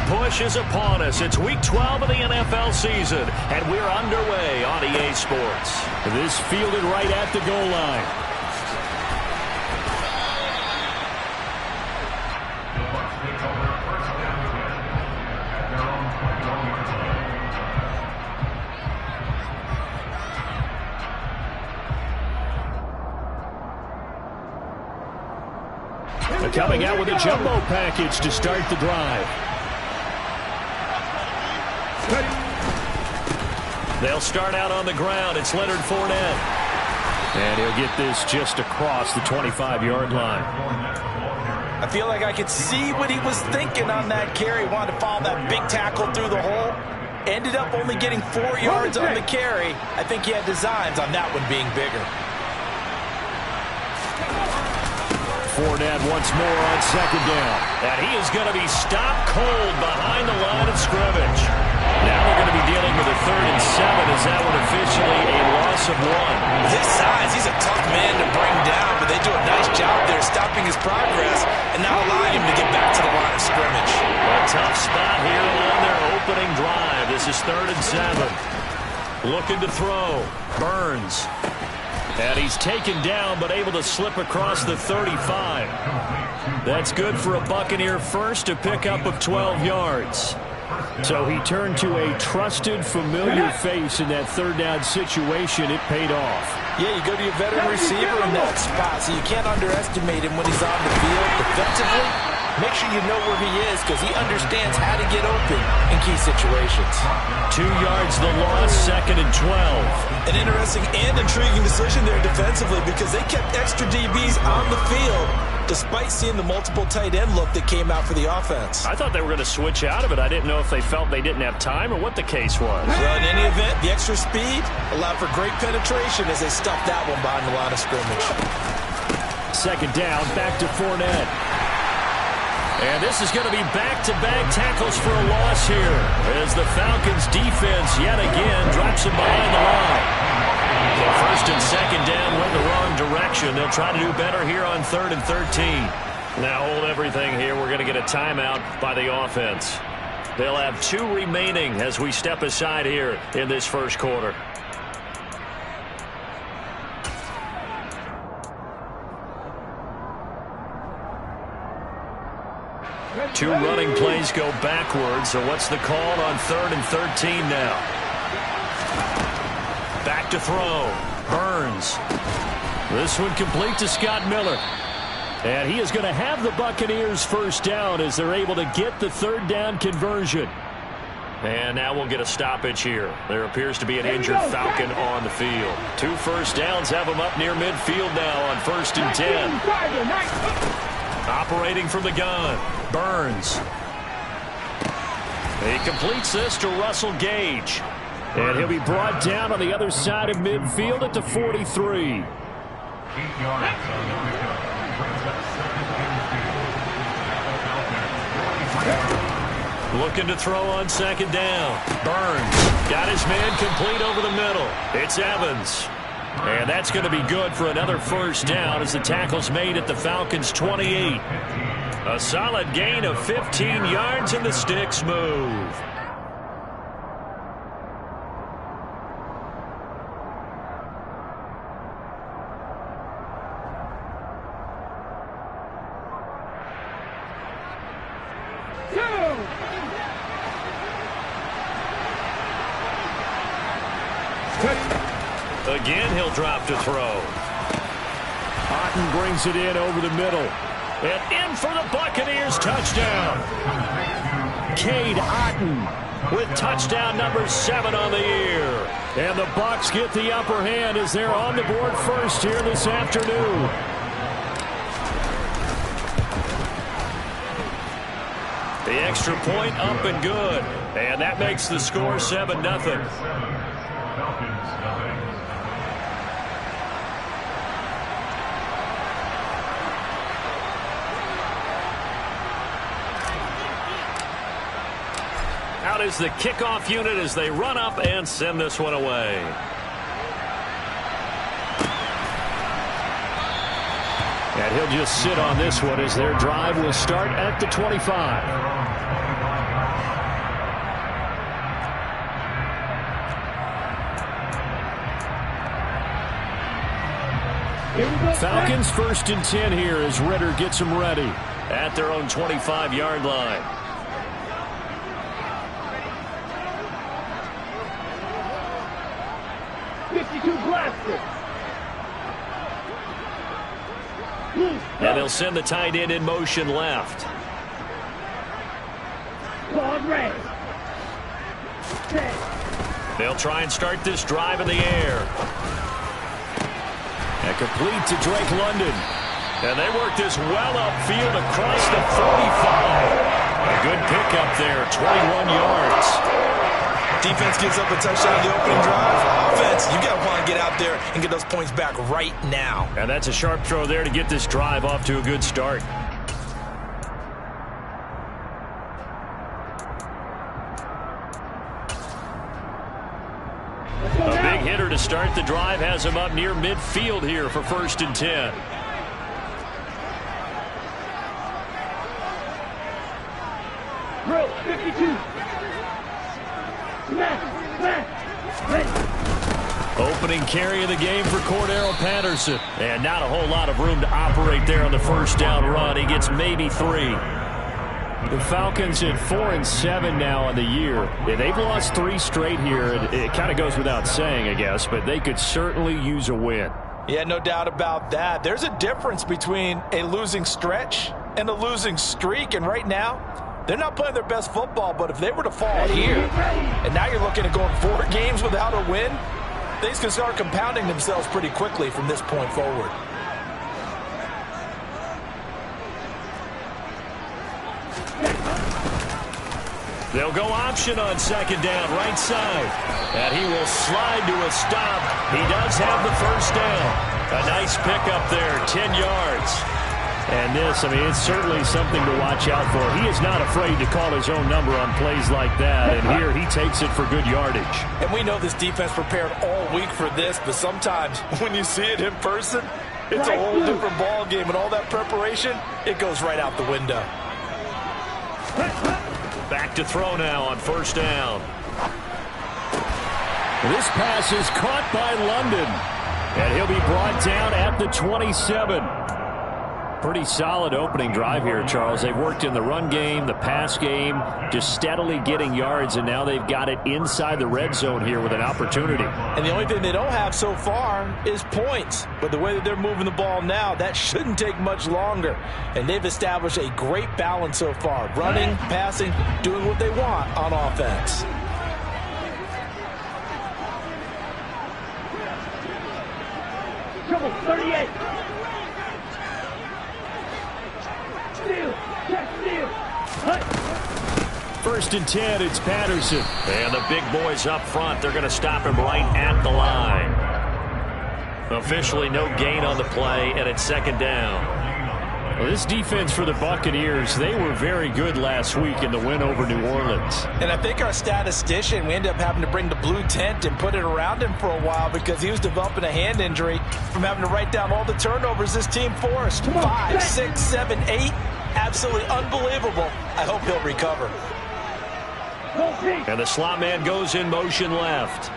push is upon us. It's Week 12 of the NFL season, and we're underway on EA Sports. This fielded right at the goal line. Coming out with a jumbo package to start the drive. They'll start out on the ground. It's Leonard Fournette. And he'll get this just across the 25-yard line. I feel like I could see what he was thinking on that carry. Wanted to follow that big tackle through the hole. Ended up only getting 4 yards on the carry. I think he had designs on that one being bigger. Fournette once more on second down. And he is going to be stopped cold behind the line of scrimmage. Now they're going to be dealing with a 3rd and 7. Is that one officially a loss of 1? With his size, he's a tough man to bring down, but they do a nice job there stopping his progress and not allowing him to get back to the line of scrimmage. A tough spot here on their opening drive. This is 3rd and 7. Looking to throw. Burns. And he's taken down, but able to slip across the 35. That's good for a Buccaneer first, a pickup of 12 yards. So he turned to a trusted, familiar face in that 3rd down situation. It paid off. Yeah, you go to your veteran receiver in that spot, so you can't underestimate him when he's on the field. Defensively, make sure you know where he is because he understands how to get open in key situations. 2 yards the loss, 2nd and 12. An interesting and intriguing decision there defensively because they kept extra DBs on the field despite seeing the multiple tight end look that came out for the offense. I thought they were going to switch out of it. I didn't know if they felt they didn't have time or what the case was. Well, in any event, the extra speed allowed for great penetration as they stuffed that one behind the line of scrimmage. 2nd down, back to Fournette. And this is going to be back-to-back tackles for a loss here as the Falcons defense yet again drops him behind the line. So 1st and 2nd down went the wrong direction. They'll try to do better here on 3rd and 13. Now hold everything here. We're going to get a timeout by the offense. They'll have 2 remaining as we step aside here in this first quarter. Two running plays go backwards, so what's the call on 3rd and 13 now? Back to throw. Burns. This one complete to Scott Miller. And he is going to have the Buccaneers first down as they're able to get the 3rd down conversion. And now we'll get a stoppage here. There appears to be an injured Falcon on the field. 2 first downs have him up near midfield now on 1st and 10. Operating from the gun, Burns. He completes this to Russell Gage. And he'll be brought down on the other side of midfield at the 43. Looking to throw on 2nd down. Burns got his man complete over the middle. It's Evans. And that's going to be good for another first down as the tackle's made at the Falcons' 28. A solid gain of 15 yards and the sticks move. Again, he'll drop to throw. Otten brings it in over the middle. And in for the Buccaneers touchdown. Cade Otten with touchdown number 7 on the year. And the Bucs get the upper hand as they're on the board first here this afternoon. The extra point up and good. And that makes the score 7-0. Out is the kickoff unit as they run up and send this one away. And he'll just sit on this one as their drive will start at the 25. Falcons 1st and 10 here as Ritter gets them ready at their own 25-yard line. And they'll send the tight end in motion left. They'll try and start this drive in the air. And complete to Drake London. And they work this well upfield across the 45. A good pickup there, 21 yards. Defense gives up a touchdown in the opening drive. Offense, you got to want to get out there and get those points back right now. And that's a sharp throw there to get this drive off to a good start. A big hitter to start the drive has him up near midfield here for 1st and 10. Drill 52. Opening carry of the game for Cordero Patterson. And not a whole lot of room to operate there on the first down run. He gets maybe 3. The Falcons at 4-7 now on the year. They've lost 3 straight here. It kind of goes without saying, I guess, but they could certainly use a win. Yeah, no doubt about that. There's a difference between a losing stretch and a losing streak, and right now, they're not playing their best football, but if they were to fall here, and now you're looking at going 4 games without a win, things can start compounding themselves pretty quickly from this point forward. They'll go option on 2nd down, right side. And he will slide to a stop. He does have the first down. A nice pickup there, 10 yards. And this, I mean, it's certainly something to watch out for. He is not afraid to call his own number on plays like that. And here he takes it for good yardage. And we know this defense prepared all week for this, but sometimes when you see it in person, it's a whole different ball game. And all that preparation, it goes right out the window. Back to throw now on 1st down. This pass is caught by London. And he'll be brought down at the 27. Pretty solid opening drive here, Charles. They've worked in the run game, the pass game, just steadily getting yards, and now they've got it inside the red zone here with an opportunity. And the only thing they don't have so far is points. But the way that they're moving the ball now, that shouldn't take much longer. And they've established a great balance so far. Running, passing, doing what they want on offense. Trouble 38. 1st and 10, it's Patterson. And the big boys up front, they're going to stop him right at the line. Officially no gain on the play, and it's 2nd down. Well, this defense for the Buccaneers, they were very good last week in the win over New Orleans. And I think our statistician, we ended up having to bring the blue tent and put it around him for a while because he was developing a hand injury from having to write down all the turnovers this team forced. 5, 6, 7, 8. Absolutely unbelievable. I hope he'll recover. And the slot man goes in motion left.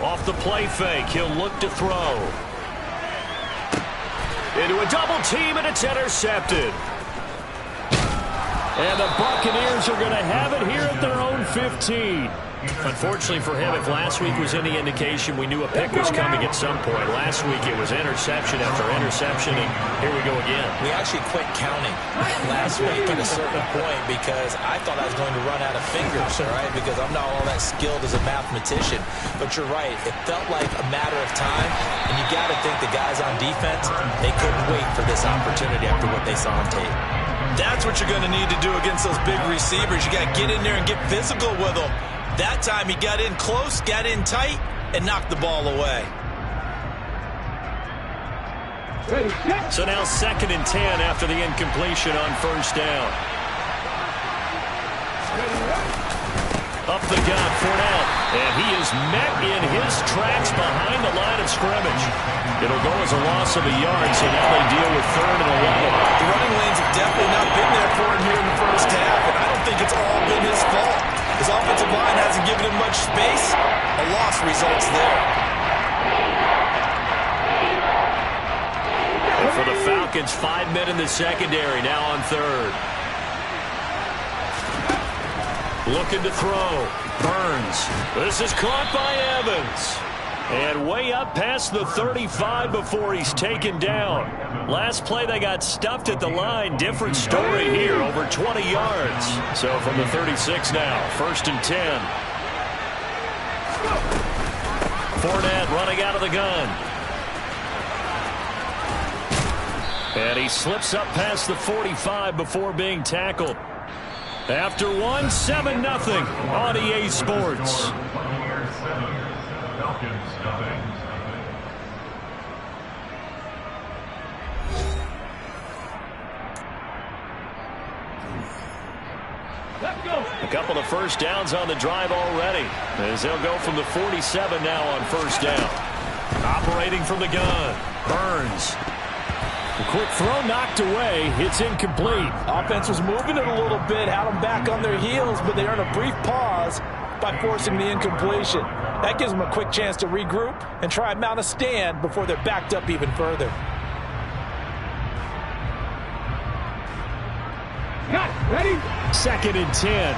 Off the play fake, he'll look to throw. Into a double team, and it's intercepted. And the Buccaneers are going to have it here at their own 15. Unfortunately for him, if last week was any indication, we knew a pick was coming at some point. Last week it was interception after interception, and here we go again. We actually quit counting last week at a certain point because I thought I was going to run out of fingers, all right, because I'm not all that skilled as a mathematician. But you're right, it felt like a matter of time, and you got to think the guys on defense, they couldn't wait for this opportunity after what they saw on tape. That's what you're going to need to do against those big receivers. You got to get in there and get physical with them. That time he got in close, got in tight, and knocked the ball away. So now 2nd and 10 after the incompletion on 1st down. Up the gut, Fournette, and he is met in his tracks behind the line of scrimmage. It'll go as a loss of a yard, so now they deal with 3rd and 11. The running lanes have definitely not been there for him here in the first half, and I don't think it's all been his fault. His offensive line hasn't given him much space. A loss results there. And for the Falcons, 5 men in the secondary, now on third. Looking to throw. Burns. This is caught by Evans. And way up past the 35 before he's taken down. Last play they got stuffed at the line. Different story here, over 20 yards. So from the 36 now, 1st and 10. Fournette running out of the gun. And he slips up past the 45 before being tackled. After one, 7-0 on EA Sports. A couple of first downs on the drive already, as they'll go from the 47 now on 1st down. Operating from the gun, Burns. A quick throw knocked away. It's incomplete. Offense was moving it a little bit, had them back on their heels, but they earned a brief pause by forcing the incompletion. That gives them a quick chance to regroup and try and mount a stand before they're backed up even further. Cut. Ready? 2nd and 10.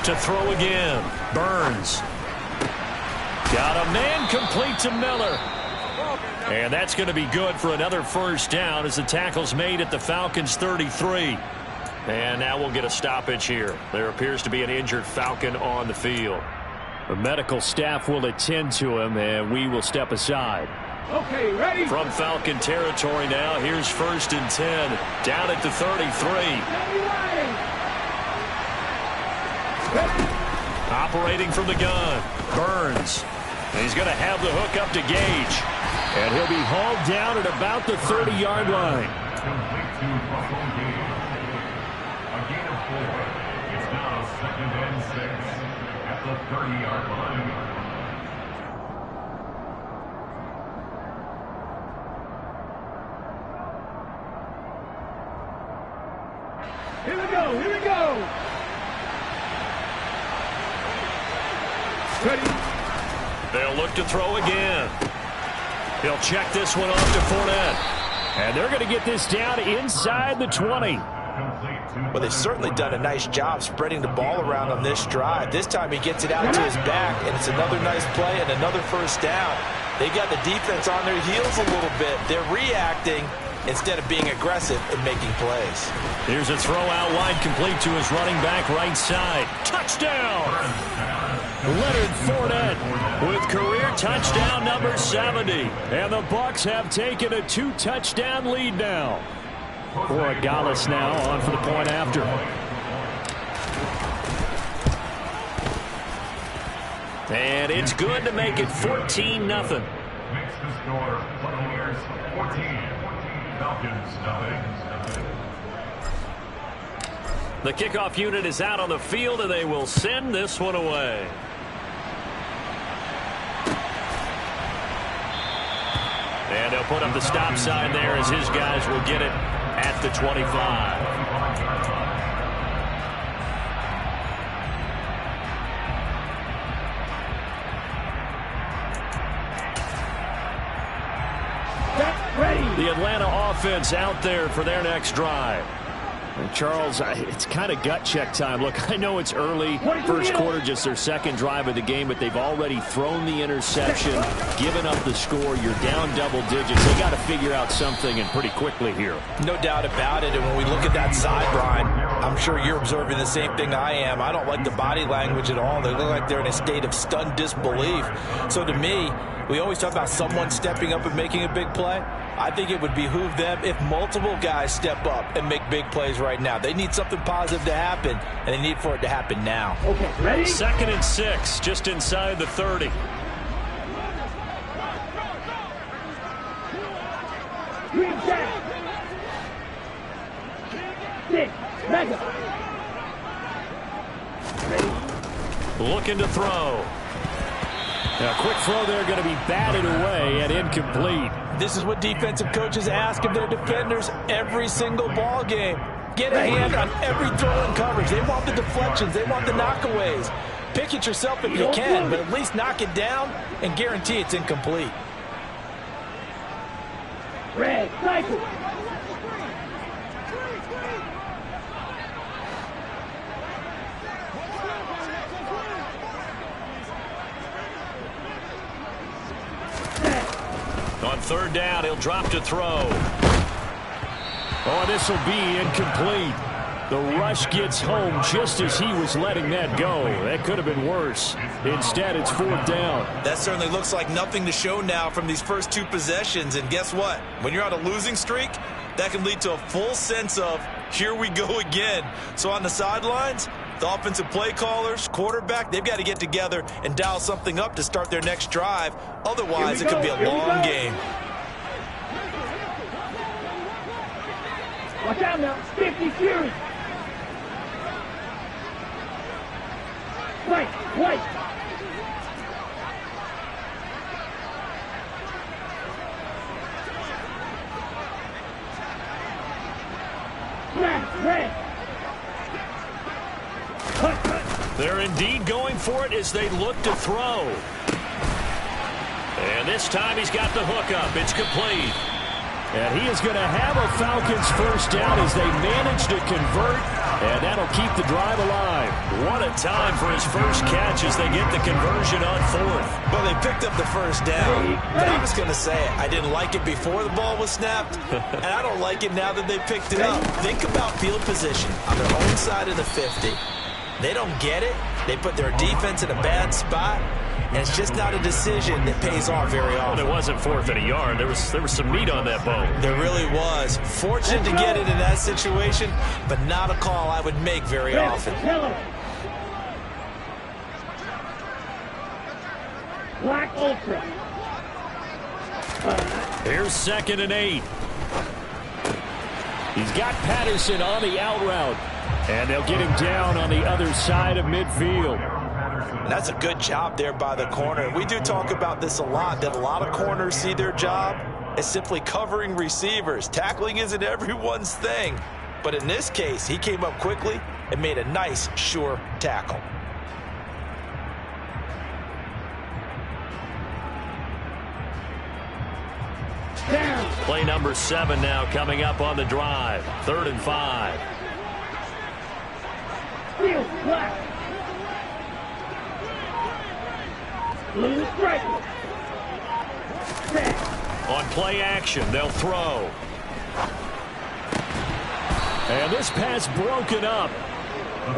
To throw again. Burns. Got a man complete to Miller. And that's going to be good for another 1st down as the tackle's made at the Falcons' 33. And now we'll get a stoppage here. There appears to be an injured Falcon on the field. The medical staff will attend to him, and we will step aside. Okay, ready? From Falcon territory now, here's 1st and 10. Down at the 33. Operating from the gun. Burns. And he's going to have the hook up to Gage. And he'll be hauled down at about the 30-yard line. A gain of 4. It's now 2nd and 6 at the 30-yard line. Here we go. Here we go. Ready? They'll look to throw again. He'll check this one off to Fournette. And they're going to get this down inside the 20. Well, they've certainly done a nice job spreading the ball around on this drive. This time he gets it out to his back, and it's another nice play and another 1st down. They got the defense on their heels a little bit. They're reacting instead of being aggressive and making plays. Here's a throw out wide complete to his running back right side. Touchdown! Leonard Fournette with career touchdown number 70. And the Bucs have taken a 2-touchdown lead now. Gallus now on for the point after. And it's good to make it 14-0. Makes the score Buccaneers 14. Falcons nothing. The kickoff unit is out on the field, and they will send this one away. And they'll put up the stop sign there as his guys will get it at the 25. The Atlanta offense out there for their next drive. And Charles, it's kind of gut check time. Look, I know it's early, 1st quarter, just their 2nd drive of the game, but they've already thrown the interception, given up the score. You're down double digits. They got to figure out something, and pretty quickly here. No doubt about it. And when we look at that sideline, I'm sure you're observing the same thing I am. I don't like the body language at all. They look like they're in a state of stunned disbelief. So to me, we always talk about someone stepping up and making a big play. I think it would behoove them if multiple guys step up and make big plays right now. They need something positive to happen, and they need for it to happen now. Okay, ready? 2nd and 6, just inside the 30. Green jack. 6. Mega. Ready? Looking to throw. A quick throw there, going to be batted away and incomplete. This is what defensive coaches ask of their defenders every single ball game. get a hand on every throw in coverage. They want the deflections. They want the knockaways. Pick it yourself if you can, but at least knock it down and guarantee it's incomplete. Red, cycle. On third down, he'll drop to throw. Oh, this will be incomplete. The rush gets home just as he was letting that go. That could have been worse. Instead, it's fourth down. That certainly looks like nothing to show now from these first two possessions. And guess what? When you're on a losing streak, that can lead to a full sense of, here we go again. So on the sidelines, the offensive play callers, quarterback, they've got to get together and dial something up to start their next drive. Otherwise, it could be a long game. Watch out now. 50 series. White, white. Red, red. They're indeed going for it as they look to throw. And this time he's got the hook up. It's complete. And he is going to have a Falcons first down as they manage to convert, and that'll keep the drive alive. What a time for his first catch as they get the conversion on fourth. Well, they picked up the first down, but I was going to say it. I didn't like it before the ball was snapped, and I don't like it now that they picked it up. Think about field position on their own side of the 50. They don't get it. They put their defense in a bad spot. And it's just not a decision that pays off very often. Well, it wasn't fourth and a yard. There was some meat on that bone. There really was. Fortunate to get it in that situation, but not a call I would make very often. Black Ultra. Here's 2nd and 8. He's got Patterson on the out route. And they'll get him down on the other side of midfield. And that's a good job there by the corner. We do talk about this a lot, that a lot of corners see their job as simply covering receivers. Tackling isn't everyone's thing. But in this case, he came up quickly and made a nice, sure tackle. Play number 7 now coming up on the drive. 3rd and 5. Steel black. Blue stripe. On play action, they'll throw. And this pass broken up.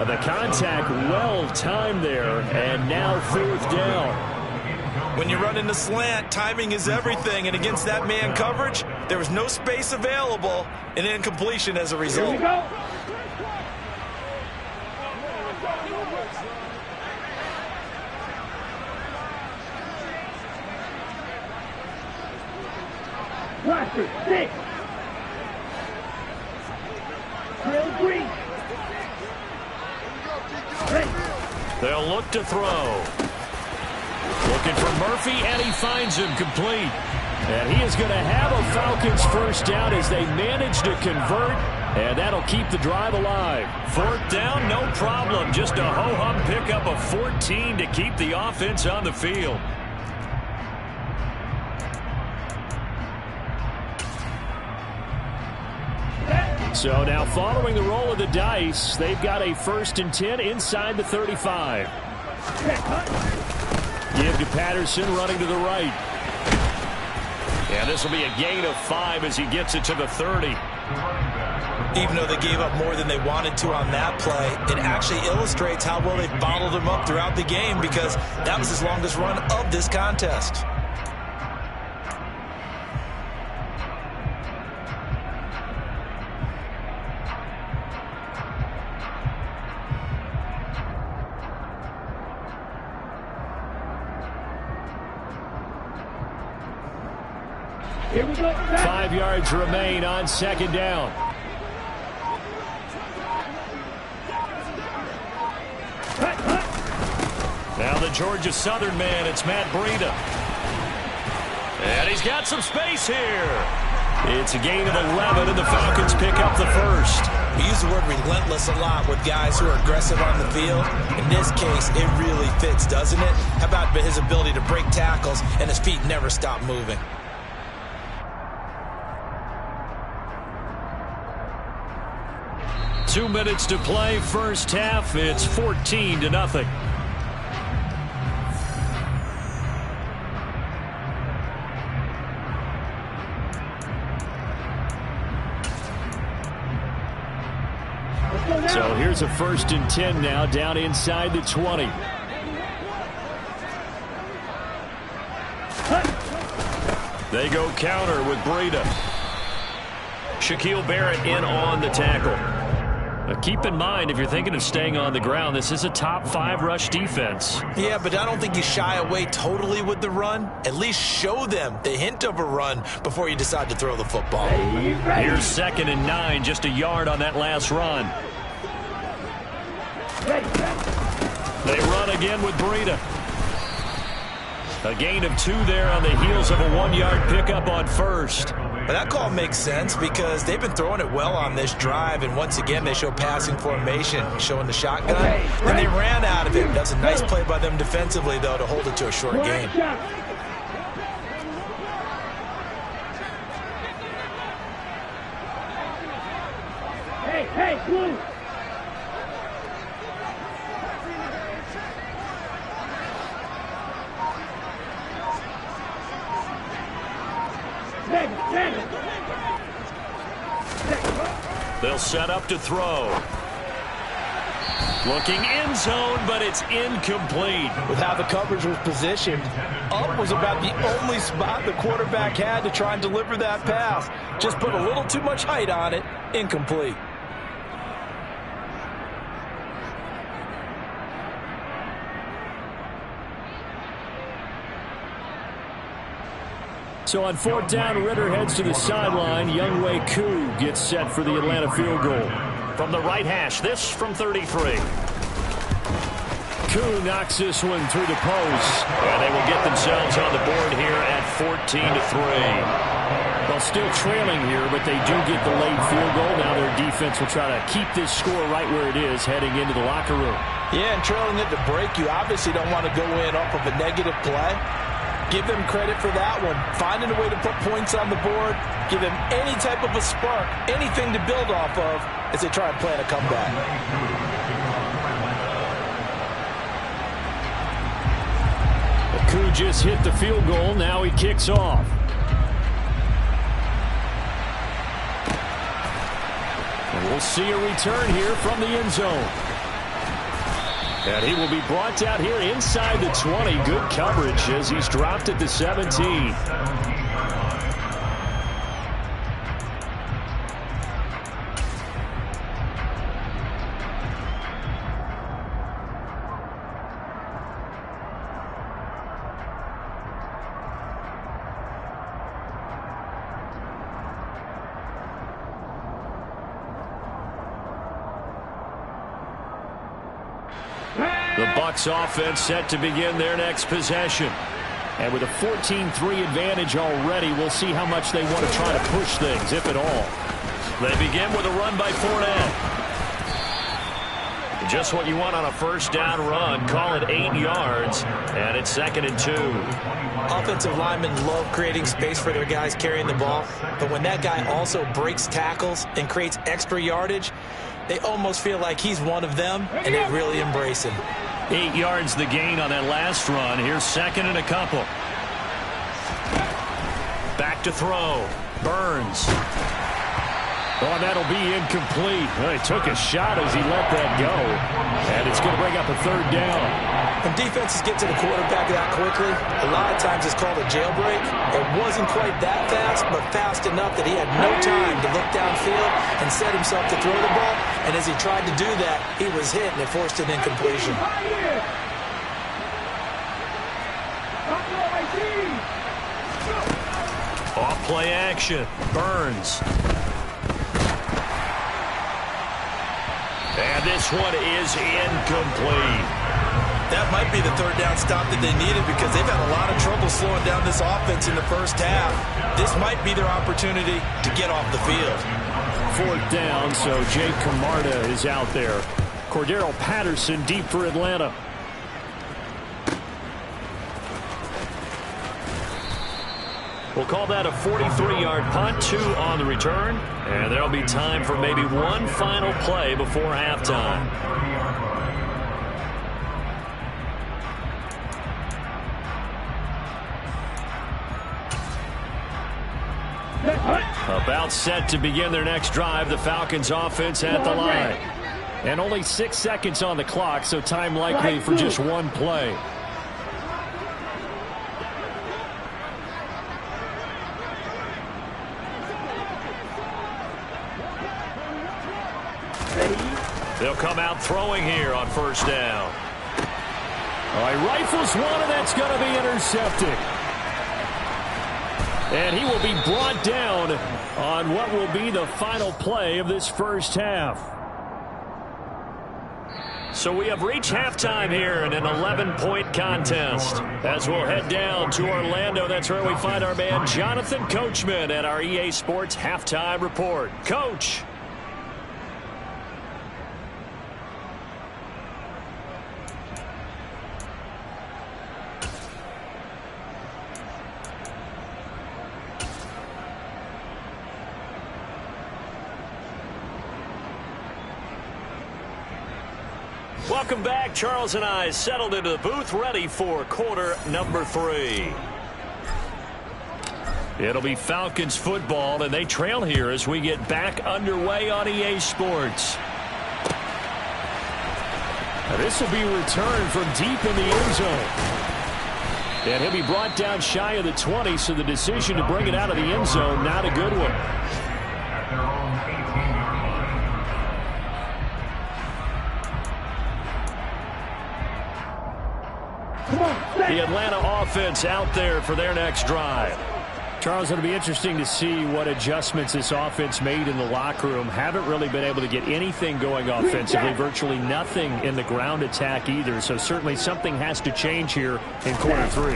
The contact well timed there, and now 4th down. When you run in the slant, timing is everything, and against that man coverage, there was no space available, and incompletion as a result. Here we go. Blaster, 6. Drill green. Ready. They'll look to throw. Looking for Murphy, and he finds him complete. And he is going to have a Falcons first down as they manage to convert, and that'll keep the drive alive. 4th down, no problem. Just a ho-hum pickup of 14 to keep the offense on the field. So now following the roll of the dice, they've got a 1st and 10 inside the 35. Give to Patterson running to the right. And this will be a gain of 5 as he gets it to the 30. Even though they gave up more than they wanted to on that play, it actually illustrates how well they've bottled them up throughout the game, because that was his longest run of this contest. Here we go. 5 yards remain on 2nd down. Now the Georgia Southern man, it's Matt Breida. And he's got some space here. It's a gain of 11, and the Falcons pick up the first. We use the word relentless a lot with guys who are aggressive on the field. In this case, it really fits, doesn't it? How about his ability to break tackles and his feet never stop moving? Two minutes to play, first half. It's 14-0. So here's a 1st and 10 now, down inside the 20. They go counter with Breida. Shaquille Barrett in on the tackle. Now keep in mind, if you're thinking of staying on the ground, this is a top 5 rush defense. Yeah, but I don't think you shy away totally with the run. At least show them the hint of a run before you decide to throw the football. Here's 2nd and 9, just a yard on that last run. They run again with Breida. A gain of 2 there on the heels of a 1-yard pickup on first. But that call makes sense because they've been throwing it well on this drive, and once again they show passing formation, showing the shotgun, and they ran out of it. That's a nice play by them defensively, though, to hold it to a short game. Hey, Blue! They'll set up to throw. Looking end zone, but it's incomplete. With how the coverage was positioned, up was about the only spot the quarterback had to try and deliver that pass. Just put a little too much height on it. Incomplete. So on 4th down, Ritter heads to the sideline. Younghoe Koo gets set for the Atlanta field goal. From the right hash, this from 33. Koo knocks this one through the post. And they will get themselves on the board here at 14-3. Well, still trailing here, but they do get the late field goal. Now their defense will try to keep this score right where it is heading into the locker room. Yeah, and trailing it to break, you obviously don't want to go in off of a negative play. Give them credit for that one. Finding a way to put points on the board. Give them any type of a spark, anything to build off of as they try and plan a comeback. Koo just hit the field goal. Now he kicks off. And we'll see a return here from the end zone. And he will be brought down here inside the 20. Good coverage as he's dropped at the 17. The Bucs offense set to begin their next possession. And with a 14-3 advantage already, we'll see how much they want to try to push things, if at all. They begin with a run by Fournette. Just what you want on a first down run. Call it 8 yards, and it's 2nd and 2. Offensive linemen love creating space for their guys carrying the ball, but when that guy also breaks tackles and creates extra yardage, they almost feel like he's one of them, and they really embrace him. 8 yards the gain on that last run. Here's 2nd and a couple. Back to throw. Burns. Oh, that'll be incomplete. Well, he took a shot as he let that go. And it's going to bring up a 3rd down. When defenses get to the quarterback that quickly, a lot of times it's called a jailbreak. It wasn't quite that fast, but fast enough that he had no time to look downfield and set himself to throw the ball. And as he tried to do that, he was hit and it forced an incompletion. Off play action. Burns. And this one is incomplete. That might be the third down stop that they needed because they've had a lot of trouble slowing down this offense in the first half. This might be their opportunity to get off the field. Fourth down, so Jake Camarda is out there. Cordero Patterson deep for Atlanta. We'll call that a 43-yard punt, 2 on the return. And there'll be time for maybe one final play before halftime. About set to begin their next drive, the Falcons offense at the line. And only 6 seconds on the clock, so time likely for just one play. They'll come out throwing here on first down. All right, rifles one, and that's going to be intercepted. And he will be brought down on what will be the final play of this first half. So we have reached halftime here in an 11-point contest. As we'll head down to Orlando, that's where we find our man Jonathan Coachman at our EA Sports Halftime Report. Coach. Welcome back. Charles and I settled into the booth, ready for quarter number 3. It'll be Falcons football, and they trail here as we get back underway on EA Sports. Now this will be returned from deep in the end zone. And he'll be brought down shy of the 20, so the decision to bring it out of the end zone, not a good one. The Atlanta offense out there for their next drive. Charles, it'll be interesting to see what adjustments this offense made in the locker room. Haven't really been able to get anything going offensively, virtually nothing in the ground attack either. So certainly something has to change here in quarter 3.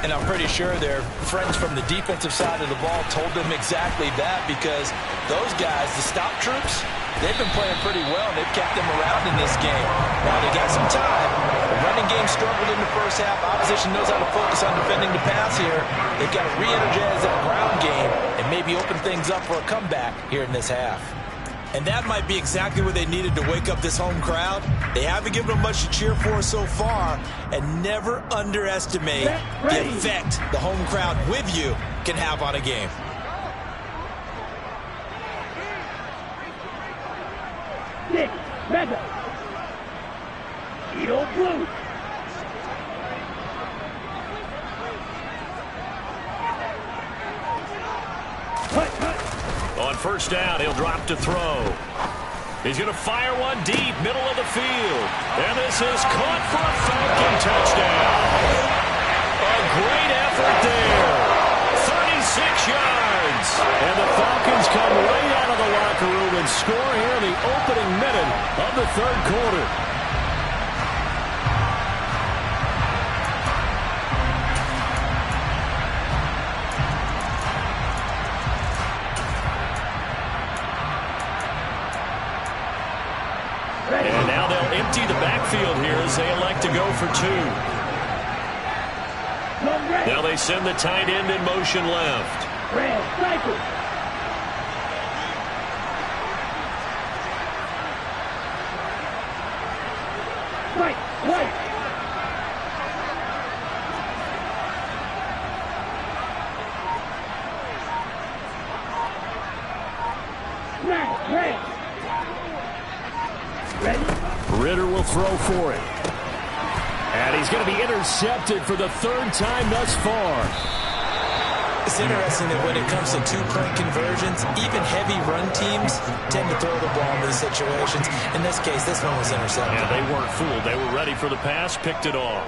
And I'm pretty sure their friends from the defensive side of the ball told them exactly that, because those guys, the stop troops, they've been playing pretty well, and they've kept them around in this game. Now they got some time. The running game struggled in the first half. Opposition knows how to focus on defending the pass here. They've got to re-energize that ground game and maybe open things up for a comeback here in this half. And that might be exactly what they needed to wake up this home crowd. They haven't given them much to cheer for so far, and never underestimate the effect the home crowd with you can have on a game. Mega. Eagle blue. On first down, he'll drop to throw. He's going to fire one deep, middle of the field. And this is caught for a Falcon touchdown. A great effort there. 36 yards. And the Falcons come right out of the locker room and score here in the opening minute of the third quarter. And now they'll empty the backfield here as they elect to go for 2. Now they send the tight end in motion left. Red cycle. Right. Ritter will throw for it. And he's going to be intercepted for the 3rd time thus far. It's interesting that when it comes to 2-point conversions, even heavy run teams tend to throw the ball in these situations. In this case, this one was intercepted. Yeah, they weren't fooled. They were ready for the pass, picked it off.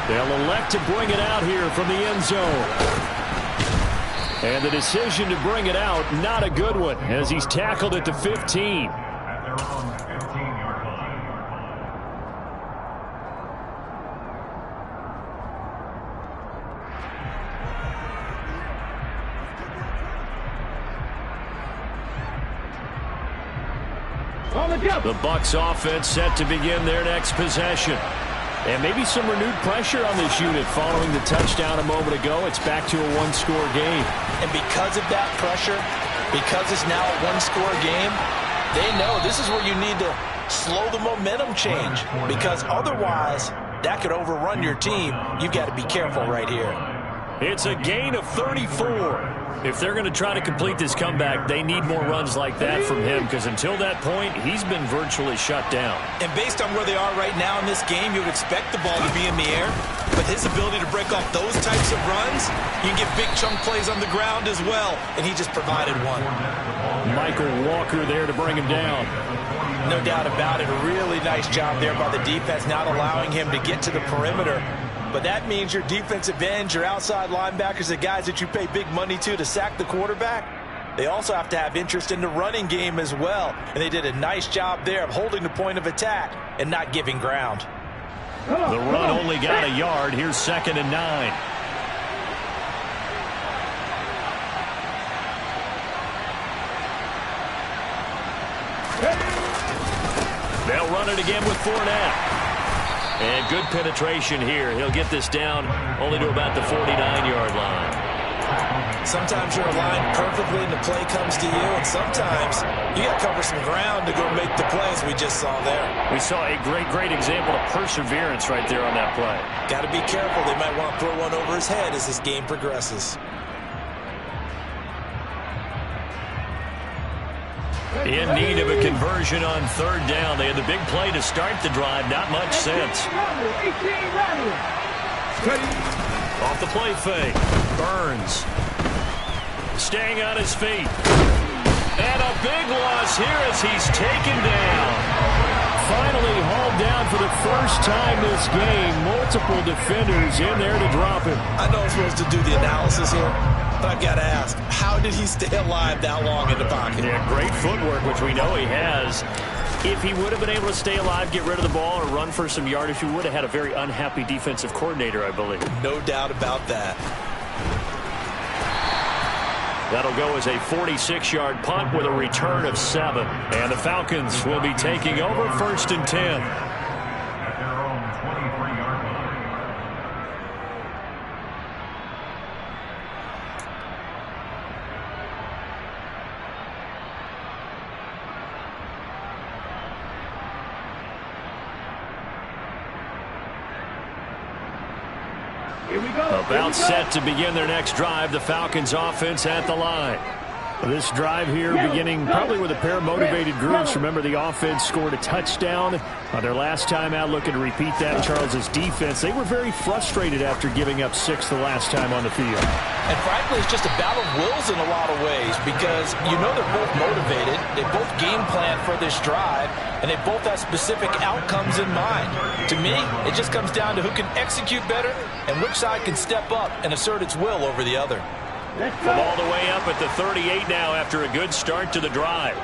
They'll elect to bring it out here from the end zone. And the decision to bring it out, not a good one, as he's tackled at the 15. on the jump. The Bucs offense set to begin their next possession. And maybe some renewed pressure on this unit following the touchdown a moment ago. It's back to a one-score game. And because of that pressure, because it's now a one-score game, they know this is where you need to slow the momentum change, because otherwise that could overrun your team. You've got to be careful right here. It's a gain of 34. If they're going to try to complete this comeback, they need more runs like that from him, because until that point, he's been virtually shut down. And based on where they are right now in this game, you would expect the ball to be in the air. But his ability to break off those types of runs, you can get big chunk plays on the ground as well, and he just provided one. Michael Walker there to bring him down. No doubt about it. A really nice job there by the defense, not allowing him to get to the perimeter. But that means your defensive ends, your outside linebackers, the guys that you pay big money to sack the quarterback, they also have to have interest in the running game as well. And they did a nice job there of holding the point of attack and not giving ground. The run only got a yard. Here's 2nd and 9. They'll run it again with Fournette. And good penetration here. He'll get this down only to about the 49-yard line. Sometimes you're aligned perfectly and the play comes to you, and sometimes you got to cover some ground to go make the plays we just saw there. We saw a great example of perseverance right there on that play. Got to be careful. They might want to throw one over his head as this game progresses. In need of a conversion on 3rd down. They had the big play to start the drive. Not much sense. Off the play fake. Burns. Staying on his feet. And a big loss here as he's taken down. Finally hauled down for the first time this game. Multiple defenders in there to drop him. I know I'm supposed to do the analysis here, but I've got to ask, how did he stay alive that long in the pocket? Yeah, great footwork, which we know he has. If he would have been able to stay alive, get rid of the ball, or run for some yardage, he would have had a very unhappy defensive coordinator, I believe. No doubt about that. That'll go as a 46-yard punt with a return of 7. And the Falcons will be taking over 1st and 10. At their own 23-yard line. Here we go. About set to begin their next drive. The Falcons offense at the line. This drive here beginning probably with a pair of motivated groups. Remember, the offense scored a touchdown on their last time out. Looking to repeat that. Charles's defense, they were very frustrated after giving up 6 the last time on the field. And frankly, it's just a battle of wills in a lot of ways, because you know they're both motivated. They both game plan for this drive, and they both have specific outcomes in mind. To me, it just comes down to who can execute better and which side can step up and assert its will over the other. From all the way up at the 38 now after a good start to the drive.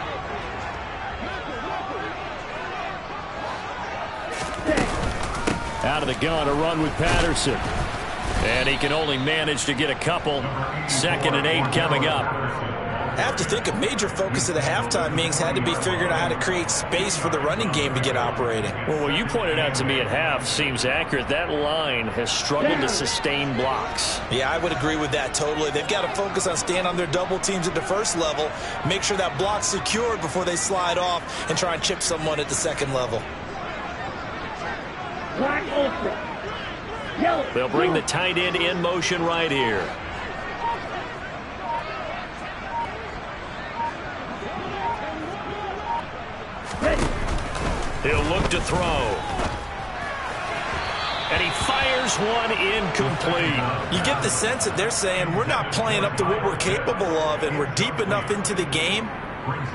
Out of the gun, a run with Patterson. And he can only manage to get a couple. 2nd and 8 coming up. I have to think a major focus of the halftime meetings had to be figuring out how to create space for the running game to get operating. Well, what you pointed out to me at half seems accurate. That line has struggled to sustain blocks. Yeah, I would agree with that totally. They've got to focus on staying on their double teams at the first level, make sure that block's secured before they slide off and try and chip someone at the second level. They'll bring the tight end in motion right here. He'll look to throw. And he fires one incomplete. You get the sense that they're saying we're not playing up to what we're capable of, and we're deep enough into the game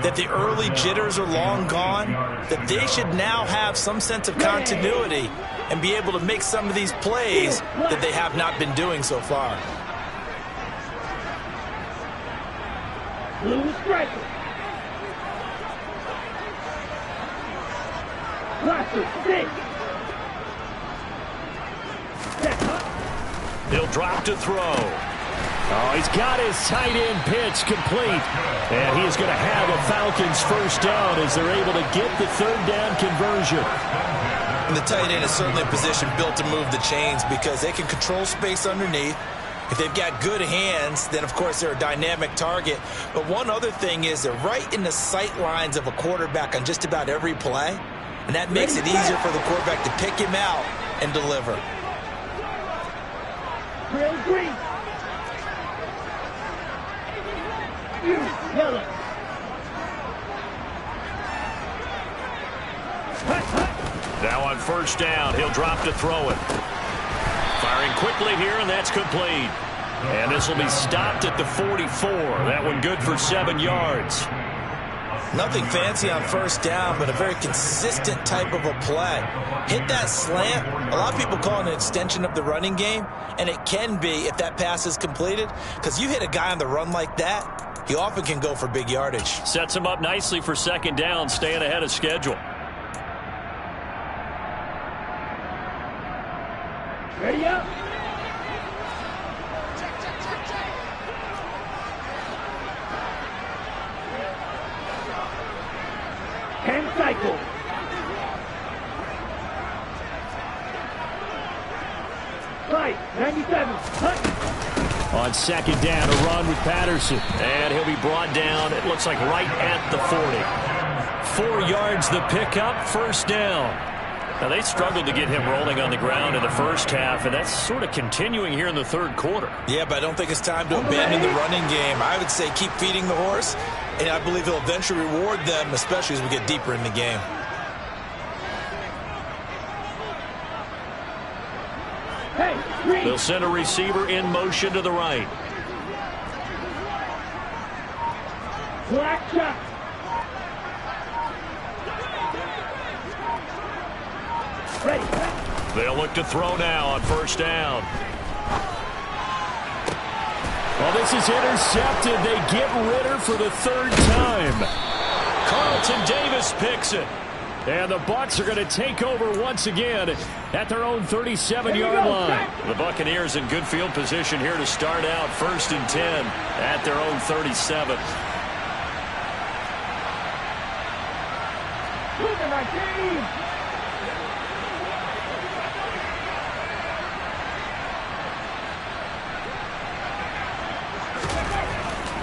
that the early jitters are long gone, that they should now have some sense of continuity and be able to make some of these plays that they have not been doing so far. Blue striker. He'll drop to throw. Oh, he's got his tight end pitch complete. And he is going to have a Falcons first down as they're able to get the third down conversion. And the tight end is certainly a position built to move the chains because they can control space underneath. If they've got good hands, then, of course, they're a dynamic target. But one other thing is they're right in the sight lines of a quarterback on just about every play. And that makes it easier for the quarterback to pick him out and deliver. Green. Yellow. Now on first down, he'll drop to throw it. Firing quickly here, and that's complete. And this will be stopped at the 44. That one good for 7 yards. Nothing fancy on first down, but a very consistent type of a play. Hit that slant. A lot of people call it an extension of the running game, and it can be if that pass is completed, because you hit a guy on the run like that, he often can go for big yardage. Sets him up nicely for second down, staying ahead of schedule. Ready up. Hand cycle. Right, 97. Hunt. On second down, a run with Patterson. And he'll be brought down, it looks like right at the 40. 4 yards the pickup, first down. Now, they struggled to get him rolling on the ground in the first half, and that's sort of continuing here in the third quarter. Yeah, but I don't think it's time to abandon the running game. I would say keep feeding the horse, and I believe he'll eventually reward them, especially as we get deeper in the game. Hey, They'll send a receiver in motion to the right. black shot. Ready. They'll look to throw now on first down. Well, this is intercepted. They get Ritter for the third time. Carlton Davis picks it. And the Bucs are going to take over once again at their own 37-yard line. The Buccaneers in good field position here to start out 1st and 10 at their own 37. Look at my team.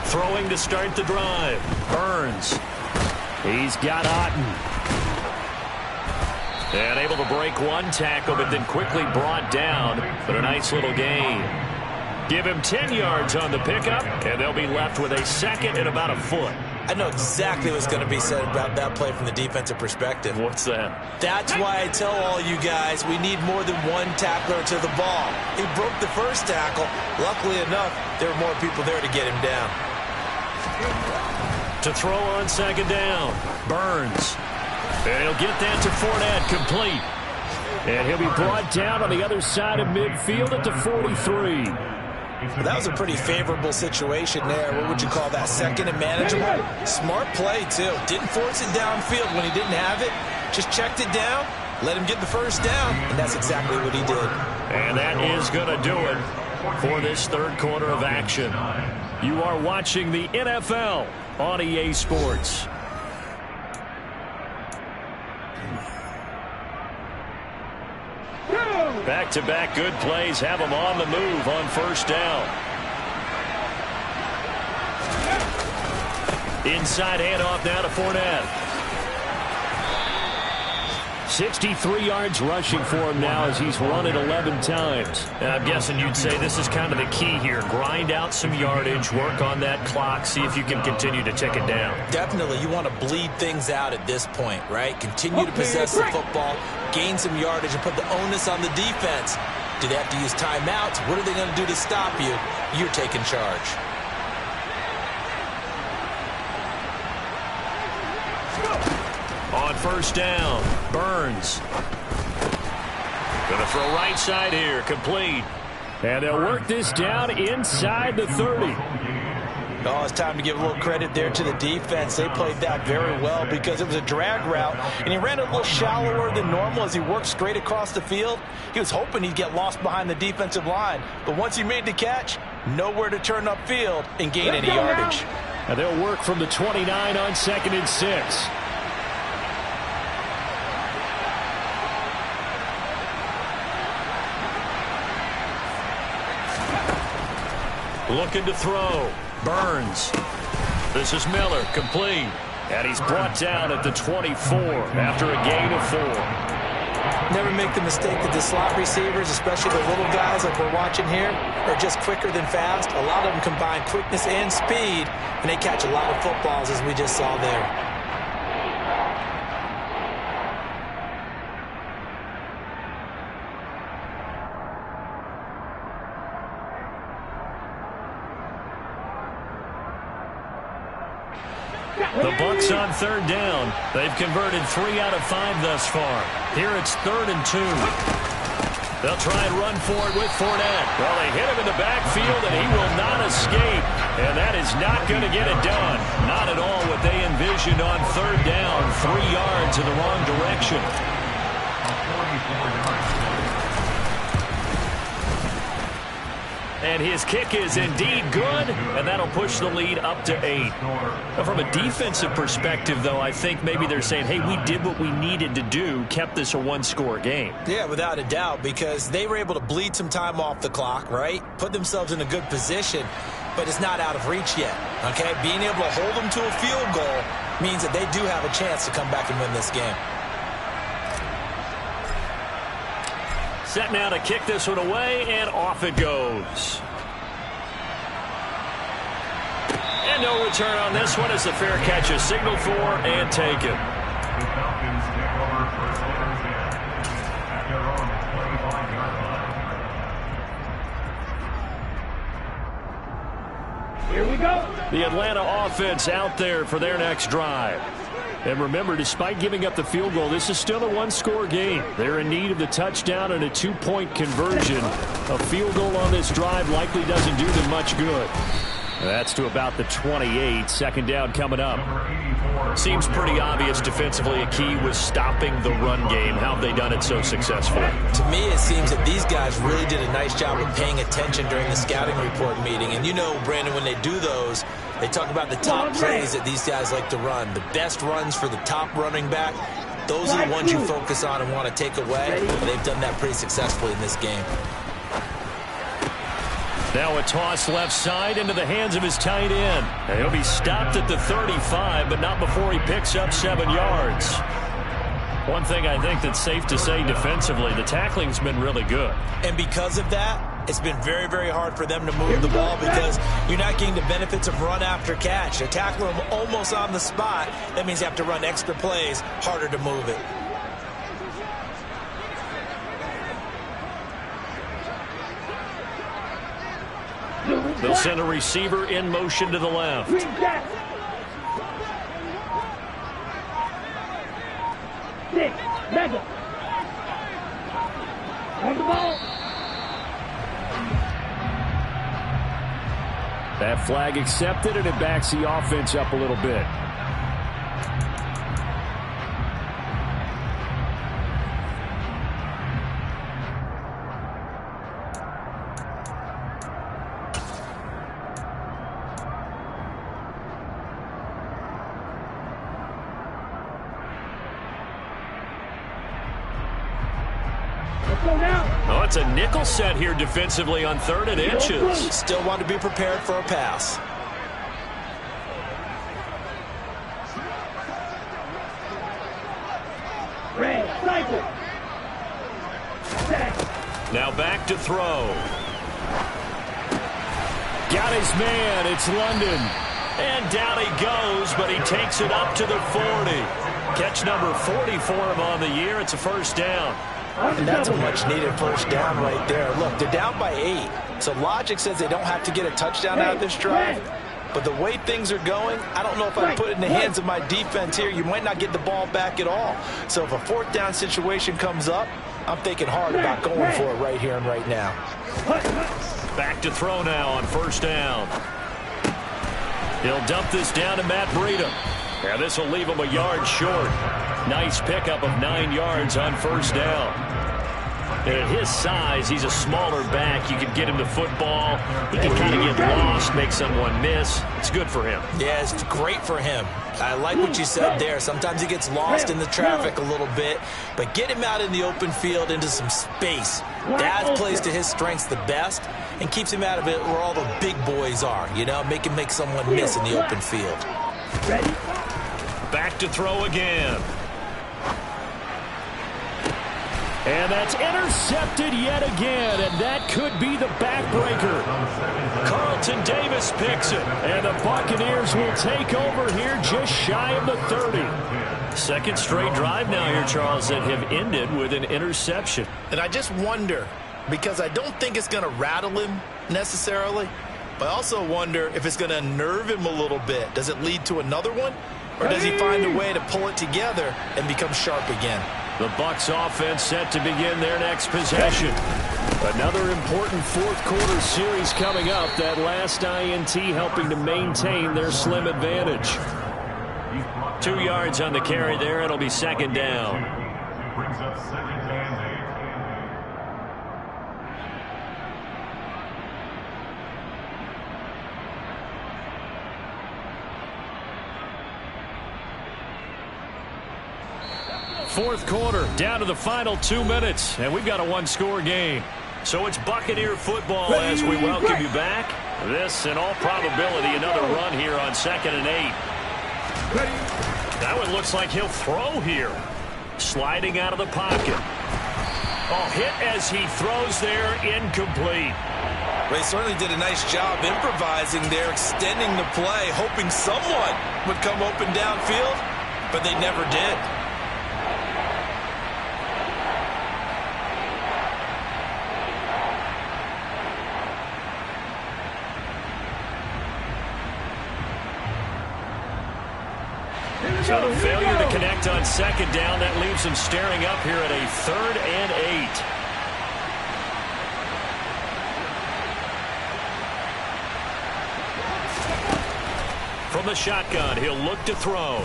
Throwing to start the drive. Burns. He's got Otten. And able to break one tackle, but then quickly brought down. But a nice little gain. Give him 10 yards on the pickup, and they'll be left with a second and about a foot. I know exactly what's going to be said about that play from the defensive perspective. What's that? That's why I tell all you guys we need more than one tackler to the ball. He broke the first tackle. Luckily enough, there were more people there to get him down. To throw on second down. Burns. And he'll get that to Fournette, complete. And he'll be brought down on the other side of midfield at the 43. Well, that was a pretty favorable situation there. What would you call that? Second and manageable? Smart play, too. Didn't force it downfield when he didn't have it. Just checked it down, let him get the first down, and that's exactly what he did. And that is going to do it for this third quarter of action. You are watching the NFL on EA Sports. Back-to-back good plays have them on the move on first down. Inside handoff now to Fournette. 63 yards rushing for him now as he's run it 11 times. And I'm guessing you'd say this is kind of the key here. Grind out some yardage, work on that clock, see if you can continue to tick it down. Definitely, you want to bleed things out at this point, right? Continue to possess the football, gain some yardage, and put the onus on the defense. Do they have to use timeouts? What are they going to do to stop you? You're taking charge. On first down, Burns. Going to throw right side here, complete. And they'll work this down inside the 30. Oh, it's time to give a little credit there to the defense. They played that very well because it was a drag route, and he ran a little shallower than normal as he worked straight across the field. He was hoping he'd get lost behind the defensive line, but once he made the catch, Nowhere to turn upfield and gain any yardage. And they'll work from the 29 on 2nd and 6. Looking to throw. Burns. This is Miller, complete. And he's brought down at the 24 after a gain of 4. Never make the mistake that the slot receivers, especially the little guys like we're watching here, are just quicker than fast. A lot of them combine quickness and speed, and they catch a lot of footballs, as we just saw there. The Bucs on 3rd down. They've converted 3 out of 5 thus far. Here it's 3rd and 2. They'll try and run for it with Fournette. Well, they hit him in the backfield, and he will not escape. And that is not going to get it done. Not at all what they envisioned on 3rd down. 3 yards in the wrong direction. And his kick is indeed good, and that'll push the lead up to 8. Now, from a defensive perspective, though, I think maybe they're saying, hey, we did what we needed to do, kept this a one-score game. Yeah, without a doubt, because they were able to bleed some time off the clock, right? Put themselves in a good position, but it's not out of reach yet, okay? Being able to hold them to a field goal means that they do have a chance to come back and win this game. Set now to kick this one away, and off it goes. And no return on this one as the fair catch is signaled for and taken. The Falcons take over first and 10 at their own 25-yard line. Here we go. The Atlanta offense out there for their next drive. And remember, despite giving up the field goal, this is still a one-score game. They're in need of the touchdown and a 2-point conversion. A field goal on this drive likely doesn't do them much good. That's to about the 28. 2nd down coming up. Seems pretty obvious defensively a key was stopping the run game. How have they done it so successfully? To me, it seems that these guys really did a nice job of paying attention during the scouting report meeting. And you know, Brandon, when they do those, they talk about the top plays that these guys like to run. The best runs for the top running back. Those are the ones you focus on and want to take away. And they've done that pretty successfully in this game. Now a toss left side into the hands of his tight end. And he'll be stopped at the 35, but not before he picks up 7 yards. One thing I think that's safe to say defensively, the tackling's been really good. And because of that, it's been very, very hard for them to move the ball because you're not getting the benefits of run after catch. They're tackling them almost on the spot. That means you have to run extra plays, harder to move it. They'll send a receiver in motion to the left. Six. Mega. On the ball. That flag accepted, and it backs the offense up a little bit. Oh, it's a nickel set here defensively on 3rd and inches. Still want to be prepared for a pass. Now back to throw. Got his man. It's London. And down he goes, but he takes it up to the 40. Catch number 40 for him on the year. It's a 1st down. And that's a much-needed 1st down right there. Look, they're down by 8. So logic says they don't have to get a touchdown out of this drive. But the way things are going, I don't know if I put it in the hands of my defense here. You might not get the ball back at all. So if a 4th down situation comes up, I'm thinking hard about going for it right here and right now. Back to throw now on 1st down. He'll dump this down to Matt Breida. Yeah, this will leave him a yard short. Nice pickup of 9 yards on 1st down. And at his size, he's a smaller back. You can get him the football. He can kind of get lost, make someone miss. It's good for him. Yeah, it's great for him. I like what you said there. Sometimes he gets lost in the traffic a little bit, but get him out in the open field into some space. That plays to his strengths the best and keeps him out of it where all the big boys are, you know, make him make someone miss in the open field. Ready? Back to throw again. And that's intercepted yet again, and that could be the backbreaker. Carlton Davis picks it, and the Buccaneers will take over here just shy of the 30. Second straight drive now here, Charles, that have ended with an interception. And I just wonder, because I don't think it's going to rattle him necessarily, but I also wonder if it's going to unnerve him a little bit. Does it lead to another one? Or does he find a way to pull it together and become sharp again? The Bucs offense set to begin their next possession. Another important fourth quarter series coming up. That last INT helping to maintain their slim advantage. 2 yards on the carry there. It'll be second down. Brings up second and 8. Fourth quarter, down to the final 2 minutes, and we've got a one-score game. So it's Buccaneer football as we welcome you back. This, in all probability, another run here on 2nd and 8. That one looks like he'll throw here. Sliding out of the pocket. Oh, hit as he throws there, incomplete. They certainly did a nice job improvising there, extending the play, hoping someone would come open downfield, but they never did. So the failure to connect on second down, that leaves him staring up here at a 3rd and 8. From the shotgun, he'll look to throw.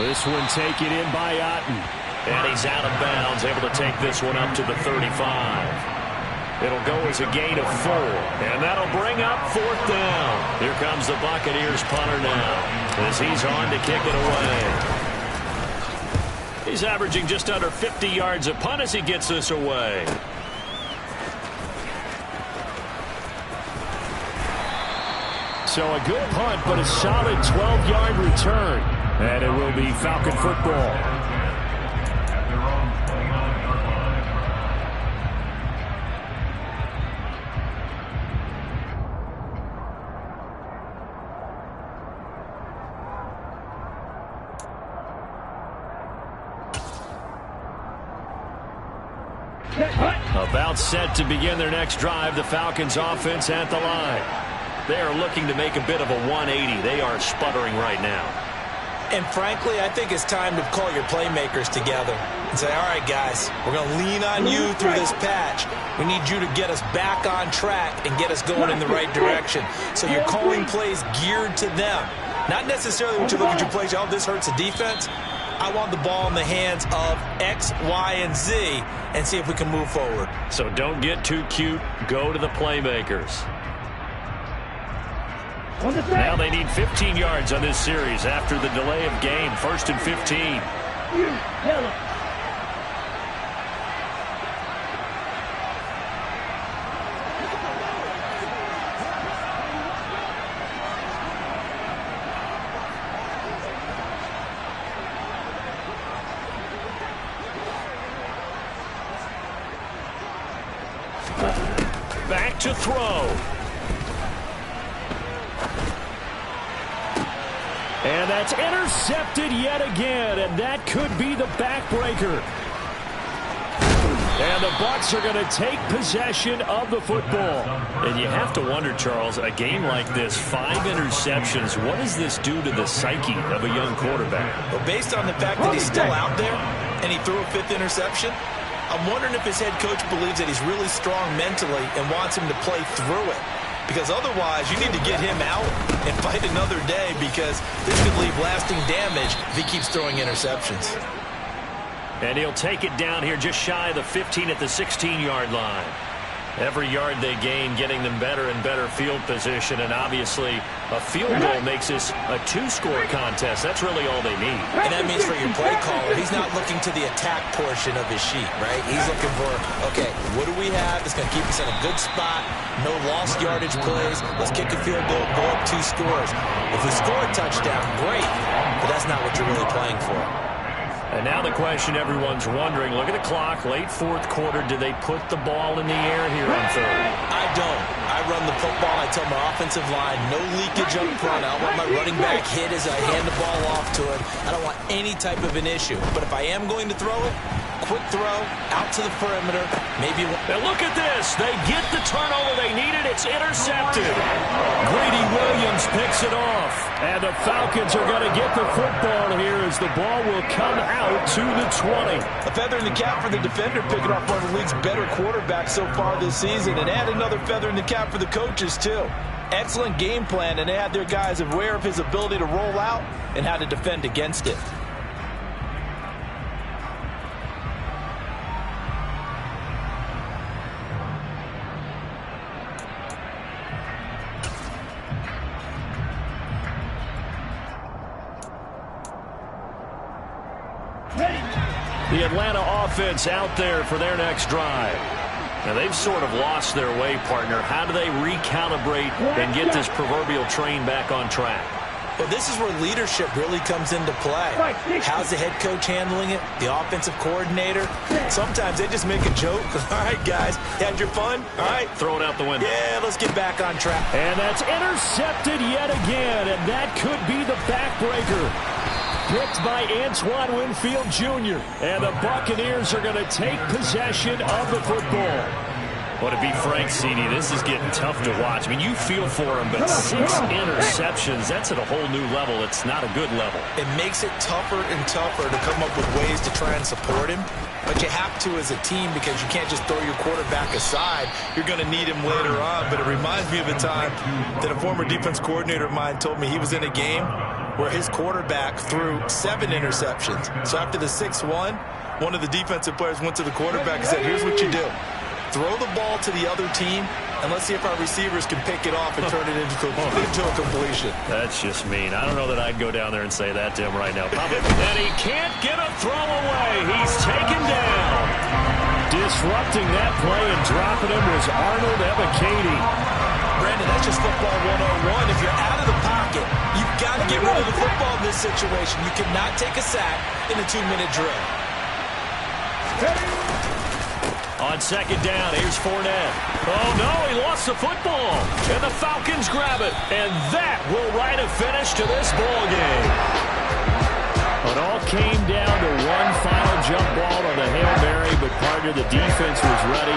This one taken in by Otten. And he's out of bounds, able to take this one up to the 35. It'll go as a gain of 4, and that'll bring up 4th down. Here comes the Buccaneers punter now, as he's on to kick it away. He's averaging just under 50 yards a punt as he gets this away. So a good punt, but a solid 12-yard return. And it will be Falcon football. About set to begin their next drive, the Falcons offense at the line. They are looking to make a bit of a 180. They are sputtering right now. And frankly, I think it's time to call your playmakers together and say, all right, guys, we're going to lean on you through this patch. We need you to get us back on track and get us going in the right direction. So you're calling plays geared to them. Not necessarily when you look at your plays, oh, this hurts the defense. I want the ball in the hands of X, Y, and Z and see if we can move forward. So don't get too cute. Go to the playmakers. Now they need 15 yards on this series after the delay of game. 1st and 15. Back to throw. And that's intercepted yet again, and that could be the backbreaker. And the Bucs are going to take possession of the football. And you have to wonder, Charles, a game like this, 5 interceptions, what does this do to the psyche of a young quarterback? Well, based on the fact that he's still out there and he threw a 5th interception, I'm wondering if his head coach believes that he's really strong mentally and wants him to play through it. Because otherwise, you need to get him out and fight another day, because this could leave lasting damage if he keeps throwing interceptions. And he'll take it down here just shy of the 15 at the 16-yard line. Every yard they gain getting them better and better field position, and obviously a field goal makes this a two-score contest. That's really all they need. And that means for your play caller, he's not looking to the attack portion of his sheet, right? He's looking for, okay, what do we have that's going to keep us in a good spot, no lost yardage plays, let's kick a field goal, go up 2 scores. If we score a touchdown, great, but that's not what you're really playing for. And now the question everyone's wondering, look at the clock, late fourth quarter, do they put the ball in the air here on third? I don't. I run the football. I tell my offensive line, no leakage up front. I don't want my running back hit as I hand the ball off to him. I don't want any type of an issue. But if I am going to throw it, quick throw, out to the perimeter, maybe. And look at this. They get the turnover they needed. It's intercepted. Greedy Williams picks it off. And the Falcons are going to get the football here as the ball will come out to the 20. A feather in the cap for the defender, picking off one of the league's better quarterbacks so far this season. And add another feather in the cap for the coaches, too. Excellent game plan, and they had their guys aware of his ability to roll out and how to defend against it. The Atlanta offense out there for their next drive. Now, they've sort of lost their way, partner. How do they recalibrate and get this proverbial train back on track? Well, this is where leadership really comes into play. How's the head coach handling it? The offensive coordinator? Sometimes they just make a joke. All right, guys, had your fun? All right. Throw it out the window. Yeah, let's get back on track. And that's intercepted yet again, and that could be the backbreaker. Picked by Antoine Winfield Jr. And the Buccaneers are going to take possession of the football. Well, to be frank, CD, this is getting tough to watch. I mean, you feel for him, but 6 interceptions, that's at a whole new level. It's not a good level. It makes it tougher and tougher to come up with ways to try and support him. But you have to as a team because you can't just throw your quarterback aside. You're going to need him later on. But it reminds me of a time that a former defense coordinator of mine told me he was in a game where his quarterback threw 7 interceptions. So after the 6th one of the defensive players went to the quarterback and said, here's what you do. Throw the ball to the other team, and let's see if our receivers can pick it off and turn it into a completion. That's just mean. I don't know that I'd go down there and say that to him right now. And he can't get a throw away. He's taken down. Disrupting that play and dropping him was Arnold Ebiketie. Brandon, that's just football 101. If you're out of the pocket, you've got to get rid of the football in this situation. You cannot take a sack in a 2-minute drill. On second down, here's Fournette. Oh, no, he lost the football. And the Falcons grab it. And that will write a finish to this ball game. It all came down to one final jump ball on the Hail Mary, but partner, the defense was ready,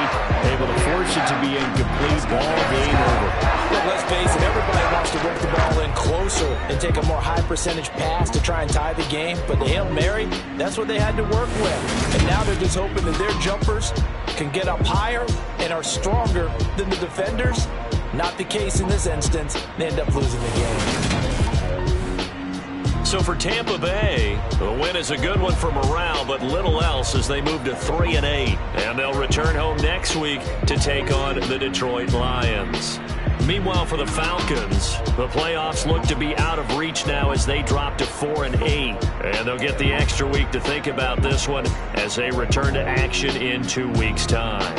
able to force it to be incomplete. Ball game over. Look, let's face it, everybody wants to work the ball in closer and take a more high-percentage pass to try and tie the game. But the Hail Mary, that's what they had to work with. And now they're just hoping that their jumpers can get up higher and are stronger than the defenders. Not the case in this instance. They end up losing the game. So for Tampa Bay, the win is a good one for morale, but little else as they move to 3-8. And they'll return home next week to take on the Detroit Lions. Meanwhile, for the Falcons, the playoffs look to be out of reach now as they drop to 4-8. And they'll get the extra week to think about this one as they return to action in 2 weeks' time.